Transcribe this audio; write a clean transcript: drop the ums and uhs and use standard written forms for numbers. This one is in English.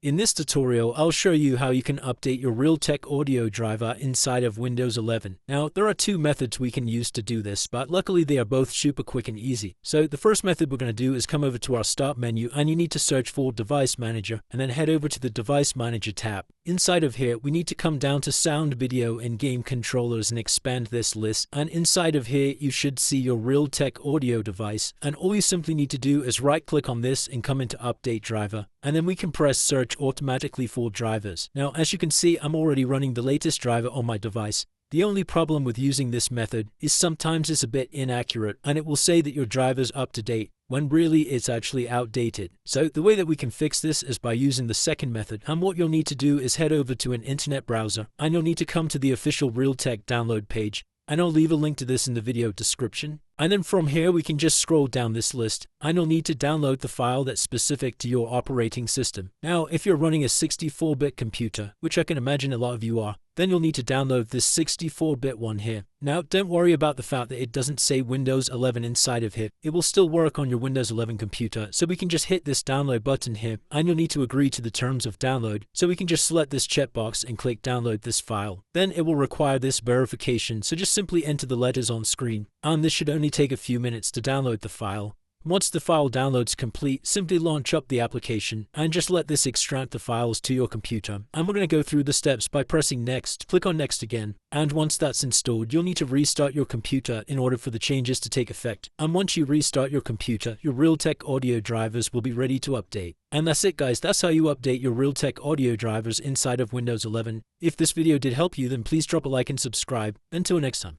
In this tutorial, I'll show you how you can update your Realtek Audio Driver inside of Windows 11. Now, there are two methods we can use to do this, but luckily they are both super quick and easy. So the first method we're going to do is come over to our Start menu, and you need to search for Device Manager, and then head over to the Device Manager tab. Inside of here, we need to come down to Sound, Video, and Game Controllers and expand this list. And inside of here, you should see your Realtek Audio device. And all you simply need to do is right-click on this and come into Update Driver. And then we can press Search automatically for drivers. Now, as you can see, I'm already running the latest driver on my device. The only problem with using this method is sometimes it's a bit inaccurate and it will say that your driver's up to date when really it's actually outdated. So the way that we can fix this is by using the second method, and what you'll need to do is head over to an internet browser and you'll need to come to the official Realtek download page, and I'll leave a link to this in the video description. And then from here we can just scroll down this list and you'll need to download the file that's specific to your operating system. Now, if you're running a 64-bit computer, which I can imagine a lot of you are, then you'll need to download this 64-bit one here. Now, don't worry about the fact that it doesn't say Windows 11 inside of here. It will still work on your Windows 11 computer, so we can just hit this download button here, and you'll need to agree to the terms of download. So we can just select this checkbox and click download this file. Then it will require this verification, so just simply enter the letters on screen, and this should only take a few minutes to download the file. Once the file download's complete, simply launch up the application and just let this extract the files to your computer. And we're going to go through the steps by pressing Next, click on Next again, and once that's installed, you'll need to restart your computer in order for the changes to take effect. And once you restart your computer, your Realtek audio drivers will be ready to update. And that's it, guys. That's how you update your Realtek audio drivers inside of Windows 11. If this video did help you, then please drop a like and subscribe. Until next time.